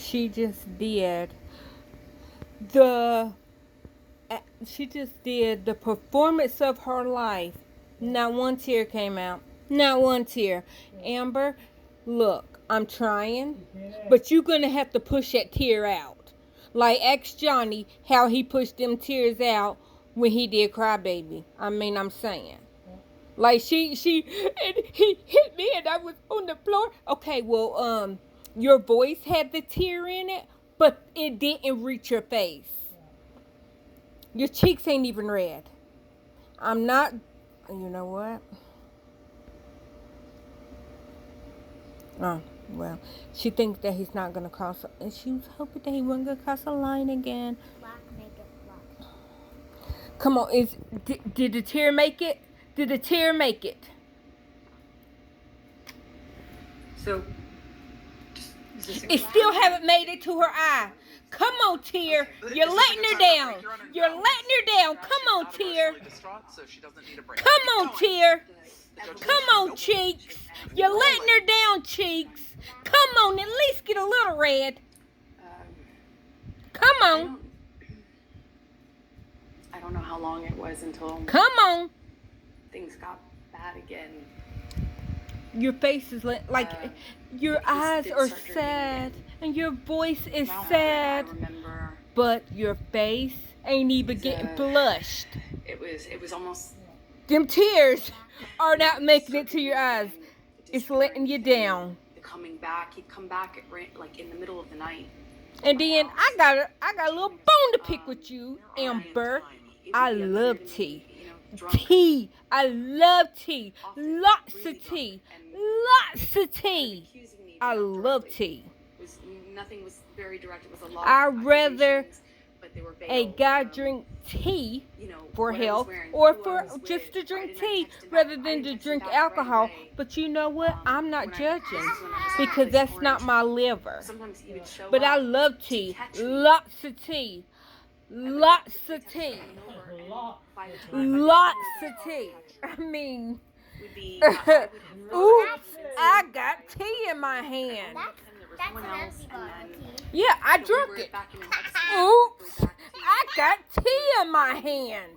she just did the the performance of her life. Not one tear came out. Not one tear. Amber, look, I'm trying, but you're gonna have to push that tear out. Like ask Johnny how he pushed them tears out when he did Crybaby. I mean, I'm saying. Like she and he hit me and I was on the floor. Okay, well, your voice had the tear in it, but it didn't reach your face. Your cheeks ain't even red. I'm not. You know what? Oh, well. She thinks that he's not gonna cross. And she was hoping that he wasn't gonna cross a line again. Black, make it black. Come on, did the tear make it? Did the tear make it? So, It still haven't made it to her eye. Come on, tear. You're letting her down. You're letting her down. Come on, tear. Come on, tear. Come on, cheeks. You're letting her down, cheeks. Come on, at least get a little red. Come on. I don't know how long it was until Come on. things got bad again. Your face is like your eyes are sad and your voice is sad, I remember but your face ain't even getting blushed. it was almost Them tears are not making it to your eyes. It's letting you down. coming back. He'd come back like in the middle of the night. And then I got a little bone to pick with you, Amber. I love tea. Tea. I love tea. Lots of tea. Lots of tea. I love tea. Nothing was very direct. It was a lot. I'd rather but they were a guy drink tea for health or for just to drink tea rather than to drink alcohol. But you know what? I'm not judging because that's not my liver. Sometimes he would show But I up love tea. Lots of tea. Lots of tea. Lots of tea. I mean, would be oops, I got tea in my hand. That's an empty bottle of tea. Yeah, I drunk it. Oops, I got tea in my hand.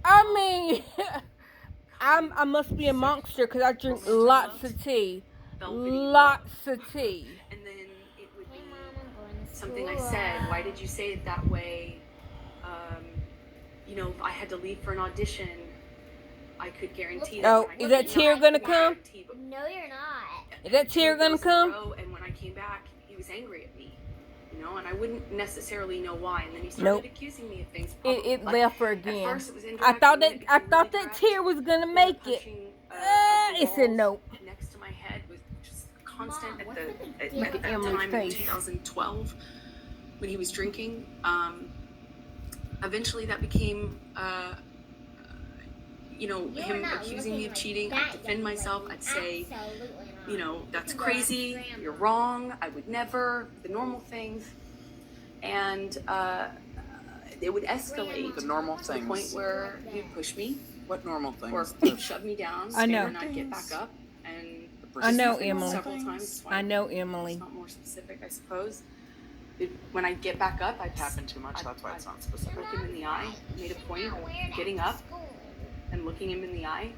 I mean, I must be a monster because I drink lots of tea. Lots of tea. And then it would be something I said. Why did you say it that way? If I had to leave for an audition, I could guarantee that. Oh, is that tear gonna come? No, you're not. Is that tear gonna come? And when I came back, he was angry at me. And I wouldn't necessarily know why. And then he started accusing me of things. It left her again. At first it was I thought indirect, that tear was gonna make it. It said nope. Next to my head was just constant Mom, at what's the the time in 2012 when he was drinking. Eventually that became him accusing me of cheating. I'd defend myself. I'd say, that's crazy. You're wrong. I would never. The normal things. And it would escalate. The normal to the things. point where he'd push me What normal or things? he'd shove me down. I know. And I'd get back up. And I know, several Emily. times. I know, Emily. It's not more specific, I suppose. When I'd get back up, I'd Happened too much. That's why it's not specific. look him in the eye. Made a point of getting up and looking him in the eye.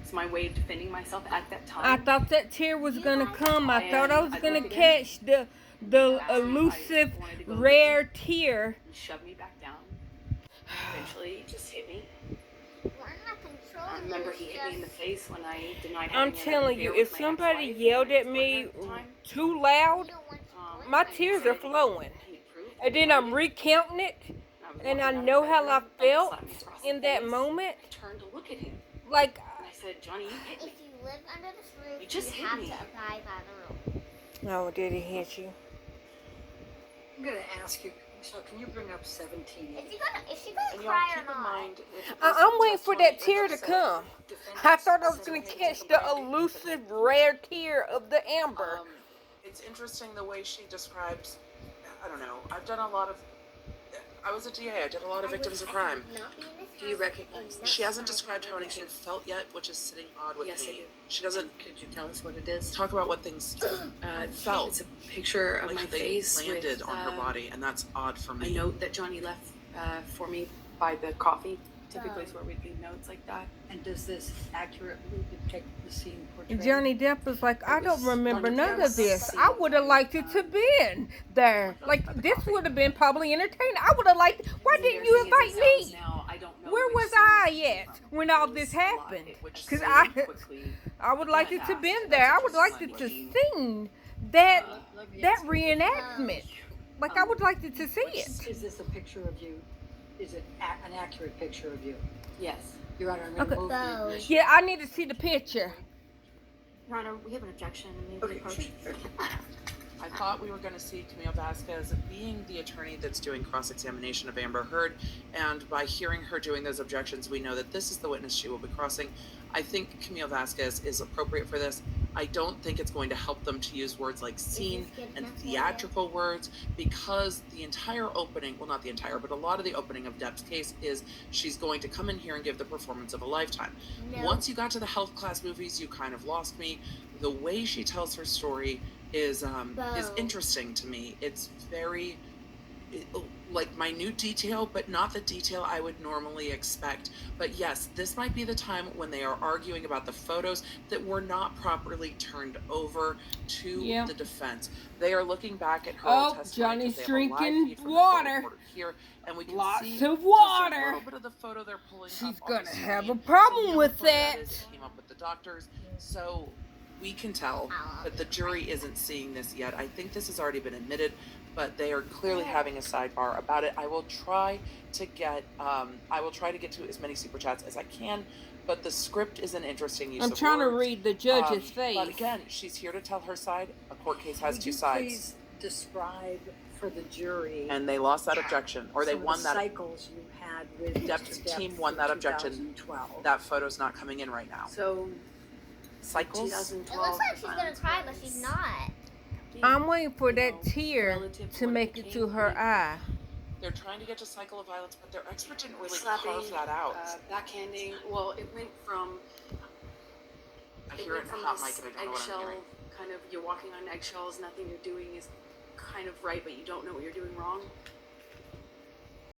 It's my way of defending myself at that time. I thought that tear was gonna come. I thought I was gonna catch the elusive, rare tear. He shoved me back down. Eventually, he just hit me. I remember he hit me in the face when I denied having I'm an telling you, affair if with my somebody ex-wife yelled and my at me ex-partner at the time. too loud, my tears are flowing. He proved And then I'm recounting it, and I know how I felt in that moment. I turned to look at him Like, and I said, "Johnny, you hit If me." you live under this roof, You just you hit have me. to abide by the rule. no, did he hit you? I'm gonna ask you, so can you bring up 17? Is she gonna And y'all cry or keep in not? mind, with I'm waiting for that tear to defendants come. I thought I was gonna catch the elusive, rare tear of the amber. It's interesting the way she describes. I don't know. I've done a lot of. I was a DA. I did a lot of victims of crime. Do you recognize that? She hasn't described how anything felt yet, which is sitting odd with Yes, I me. do. She doesn't Could you tell us what it is? talk about what things felt. It's a picture of like my they face landed with, on her body, and that's odd for a me. note that Johnny left for me by the coffee. Typically, is where we leave notes like that. And does this accurately depict the scene portrayed? Johnny Depp was like, I don't remember Johnny none Depp's of this. scene. I would have liked it to been there. Like, this would have been probably entertaining. I would have liked, why didn't you invite me? Now, I don't know Where which was scene I it came at from. when all It this was a lot. happened? Which Because scene I quickly would like it to fast. been there. I would like it to seen that that reenactment. Like, I would like it to see it. Is this a picture of you? Is it an accurate picture of you? Yes. Your Honor, I'm Okay. going to move the admission. Yeah, I need to see the picture. Your Honor, we have an objection. Okay, sure. I thought we were going to see Camille Vasquez being the attorney that's doing cross-examination of Amber Heard, and by hearing her doing those objections, we know that this is the witness she will be crossing. I think Camille Vasquez is appropriate for this. I don't think it's going to help them to use words like scene and theatrical words, because the entire opening, well, not the entire, but a lot of the opening of Depp's case is she's going to come in here and give the performance of a lifetime. No. Once you got to the health class movies, you kind of lost me. The way she tells her story is interesting to me. It's very like minute detail, but not the detail I would normally expect. But yes, this might be the time when they are arguing about the photos that were not properly turned over to the defense. They are looking back at her Oh, testimony. Johnny's 'cause they have a live drinking feed from the water. photo reporter here, and we can Lots see of just water. a little bit of the photo they're pulling She's up on the gonna have screen. a problem So the with other photo that. is came up with the doctors, so we can tell that the jury isn't seeing this yet. I think this has already been admitted, but they are clearly having a sidebar about it. I will try to get to as many super chats as I can, but the script is an interesting use I'm of trying to words. read the judge's face. But again, she's here to tell her side. A court case has Would two you sides, please describe for the jury and they lost that objection, or they some of won the that. cycles you had with Depp's Mr. Depp team won for that objection. 2012. That photo's not coming in right now. So, Cycles. 2012. It looks like she's gonna cry, but she's not. I'm waiting for You that know, tear relative to what make it became to her me. eye. They're trying to get to cycle of violence, but their expert didn't really Slapping, carve that out. backhanding. Well, it went from I hear it in from hot this mic and I don't know what I'm eggshell, hearing. kind of, you're walking on eggshells, nothing you're doing is kind of right, but you don't know what you're doing wrong.